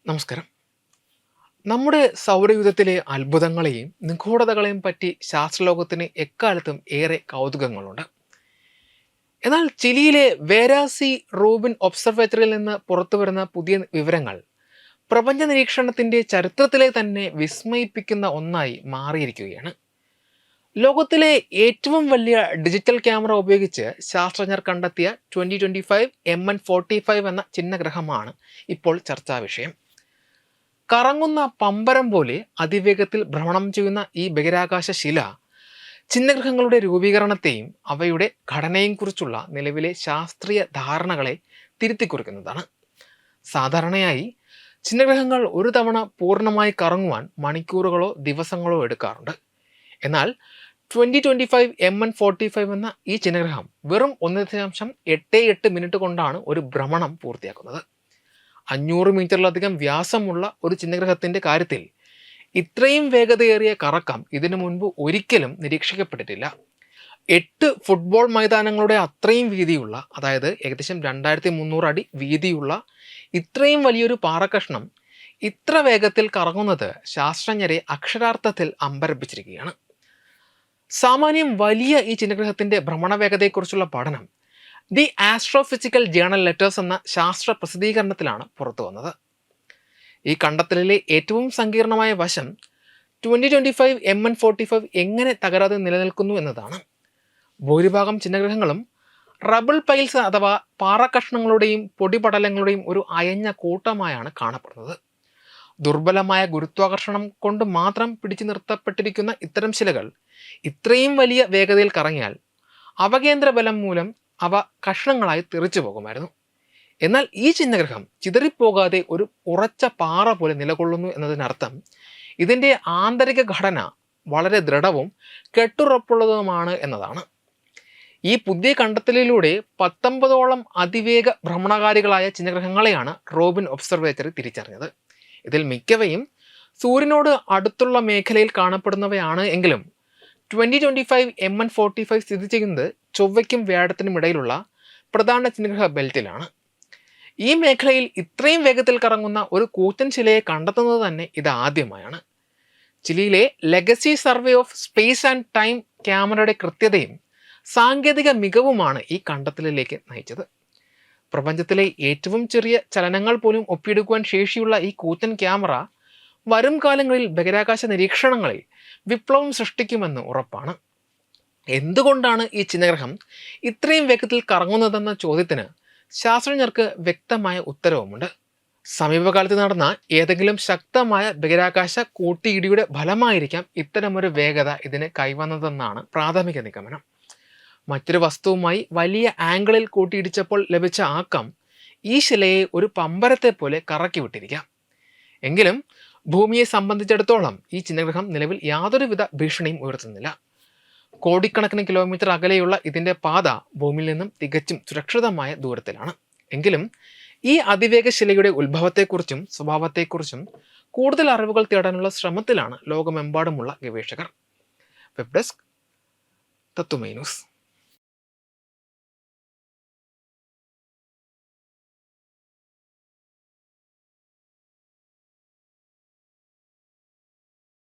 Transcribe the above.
നമസ്കാരം. നമ്മുടെ സൗരയൂഥത്തിലെ അത്ഭുതങ്ങളെയും നിഗൂഢതകളെയും പറ്റി ശാസ്ത്രലോകത്തിന് എക്കാലത്തും ഏറെ കൗതുകങ്ങളുണ്ട്. എന്നാൽ ചിലിയിലെ വേരാസി റൂബിൻ ഒബ്സർവേറ്ററിയിൽ നിന്ന് പുറത്തുവരുന്ന പുതിയ വിവരങ്ങൾ പ്രപഞ്ച നിരീക്ഷണത്തിന്റെ ചരിത്രത്തിലെ തന്നെ വിസ്മയിപ്പിക്കുന്ന ഒന്നായി മാറിയിരിക്കുകയാണ്. ലോകത്തിലെ ഏറ്റവും വലിയ ഡിജിറ്റൽ ക്യാമറ ഉപയോഗിച്ച് ശാസ്ത്രജ്ഞർ കണ്ടെത്തിയ 2025 MN45 എന്ന ചിഹ്നഗ്രഹമാണ് ഇപ്പോൾ ചർച്ചാ വിഷയം. കറങ്ങുന്ന പമ്പരം പോലെ അതിവേഗത്തിൽ ഭ്രമണം ചെയ്യുന്ന ഈ ബഹിരാകാശ ശില ചിഹ്നഗ്രഹങ്ങളുടെ രൂപീകരണത്തെയും അവയുടെ ഘടനയെയും കുറിച്ചുള്ള നിലവിലെ ശാസ്ത്രീയ ധാരണകളെ തിരുത്തിക്കുറിക്കുന്നതാണ്. സാധാരണയായി ചിഹ്നഗ്രഹങ്ങൾ ഒരു തവണ പൂർണ്ണമായി കറങ്ങുവാൻ മണിക്കൂറുകളോ ദിവസങ്ങളോ എടുക്കാറുണ്ട്. എന്നാൽ 2025 MN45 എന്ന ഈ ചിഹ്നഗ്രഹം വെറും 1.88 മിനിറ്റ് കൊണ്ടാണ് ഒരു ഭ്രമണം പൂർത്തിയാക്കുന്നത്. 500 മീറ്ററിലധികം വ്യാസമുള്ള ഒരു ചിഹ്നഗ്രഹത്തിന്റെ കാര്യത്തിൽ ഇത്രയും വേഗതയേറിയ കറക്കം ഇതിനു മുൻപ് ഒരിക്കലും നിരീക്ഷിക്കപ്പെട്ടിട്ടില്ല. 8 ഫുട്ബോൾ മൈതാനങ്ങളുടെ അത്രയും വീതിയുള്ള, അതായത് ഏകദേശം 2300 അടി വീതിയുള്ള ഇത്രയും വലിയൊരു പാറക്കഷ്ണം ഇത്ര വേഗത്തിൽ കറങ്ങുന്നത് ശാസ്ത്രജ്ഞരെ അക്ഷരാർത്ഥത്തിൽ അമ്പരപ്പിച്ചിരിക്കുകയാണ്. സാമാന്യം വലിയ ഈ ചിഹ്നഗ്രഹത്തിന്റെ ഭ്രമണവേഗതയെക്കുറിച്ചുള്ള പഠനം ദി ആസ്ട്രോഫിസിക്കൽ ജേണൽ ലെറ്റേഴ്സ് എന്ന ശാസ്ത്ര പ്രസിദ്ധീകരണത്തിലാണ് പുറത്തു വന്നത്. ഈ കണ്ടെത്തലിലെ ഏറ്റവും സങ്കീർണമായ വശം 2025 MN45 എങ്ങനെ തകരാതെ നിലനിൽക്കുന്നു എന്നതാണ്. ഭൂരിഭാഗം ചിഹ്നഗ്രഹങ്ങളും റബിൾ പൈൽസ് അഥവാ പാറക്കഷ്ണങ്ങളുടെയും പൊടിപടലങ്ങളുടെയും ഒരു അയഞ്ഞ കൂട്ടമായാണ് കാണപ്പെടുന്നത്. ദുർബലമായ ഗുരുത്വാകർഷണം കൊണ്ട് മാത്രം പിടിച്ചു നിർത്തപ്പെട്ടിരിക്കുന്ന ഇത്തരം ശിലകൾ ഇത്രയും വലിയ വേഗതയിൽ കറങ്ങിയാൽ അവകേന്ദ്ര ബലം മൂലം അവ കഷ്ണങ്ങളായി തെറിച്ചു പോകുമായിരുന്നു. എന്നാൽ ഈ ചിഹ്നഗ്രഹം ചിതറിപ്പോകാതെ ഒരു ഉറച്ച പാറ പോലെ നിലകൊള്ളുന്നു എന്നതിനർത്ഥം ഇതിൻ്റെ ആന്തരിക ഘടന വളരെ ദൃഢവും കെട്ടുറപ്പുള്ളതുമാണ് എന്നതാണ്. ഈ പുതിയ കണ്ടെത്തലിലൂടെ 19ഓളം അതിവേഗ ഭ്രമണകാരികളായ ചിഹ്നഗ്രഹങ്ങളെയാണ് റോബിൻ ഒബ്സർവേറ്ററി തിരിച്ചറിഞ്ഞത്. ഇതിൽ മിക്കവയും സൂര്യനോട് അടുത്തുള്ള മേഖലയിൽ കാണപ്പെടുന്നവയാണ് എങ്കിലും 2025 MN45 സ്ഥിതി ചെയ്യുന്നത് ചൊവ്വയ്ക്കും വ്യാഴത്തിനും ഇടയിലുള്ള പ്രധാന ചിഹ്നഗ്രഹ ബെൽറ്റിലാണ്. ഈ മേഖലയിൽ ഇത്രയും വേഗത്തിൽ കറങ്ങുന്ന ഒരു കൂറ്റൻ ശിലയെ കണ്ടെത്തുന്നത് തന്നെ ഇത് ആദ്യമായാണ്. ചിലിയിലെ legacy survey of space and time ക്യാമറയുടെ കൃത്യതയും സാങ്കേതിക മികവുമാണ് ഈ കണ്ടെത്തലിലേക്ക് നയിച്ചത്. പ്രപഞ്ചത്തിലെ ഏറ്റവും ചെറിയ ചലനങ്ങൾ പോലും ഒപ്പിയെടുക്കുവാൻ ശേഷിയുള്ള ഈ കൂറ്റൻ ക്യാമറ വരും കാലങ്ങളിൽ ബഹിരാകാശ നിരീക്ഷണങ്ങളിൽ വിപ്ലവം സൃഷ്ടിക്കുമെന്ന് ഉറപ്പാണ്. എന്തുകൊണ്ടാണ് ഈ ചിഹ്നഗ്രഹം ഇത്രയും വേഗത്തിൽ കറങ്ങുന്നതെന്ന ചോദ്യത്തിന് ശാസ്ത്രജ്ഞർക്ക് വ്യക്തമായ ഉത്തരവുമുണ്ട്. സമീപകാലത്ത് നടന്ന ഏതെങ്കിലും ശക്തമായ ബഹിരാകാശ കൂട്ടിയിടിയുടെ ഫലമായിരിക്കാം ഇത്തരമൊരു വേഗത ഇതിന് കൈവന്നതെന്നാണ് പ്രാഥമിക നിഗമനം. മറ്റൊരു വസ്തുവുമായി വലിയ ആംഗിളിൽ കൂട്ടിയിടിച്ചപ്പോൾ ലഭിച്ച ആക്കം ഈ ശിലയെ ഒരു പമ്പരത്തെ പോലെ കറക്കി വിട്ടിരിക്കാം. എങ്കിലും ഭൂമിയെ സംബന്ധിച്ചിടത്തോളം ഈ ചിഹ്നഗ്രഹം നിലവിൽ യാതൊരുവിധ ഭീഷണിയും ഉയർത്തുന്നില്ല. കോടിക്കണക്കിന് കിലോമീറ്റർ അകലെയുള്ള ഇതിൻ്റെ പാത ഭൂമിയിൽ നിന്നും തികച്ചും സുരക്ഷിതമായ ദൂരത്തിലാണ്. എങ്കിലും ഈ അതിവേഗ ശിലയുടെ ഉത്ഭവത്തെക്കുറിച്ചും സ്വഭാവത്തെക്കുറിച്ചും കൂടുതൽ അറിവുകൾ തേടാനുള്ള ശ്രമത്തിലാണ് ലോകമെമ്പാടുമുള്ള ഗവേഷകർ. വെബ് ഡെസ്ക് തത്വമൈ ന്യൂസ്.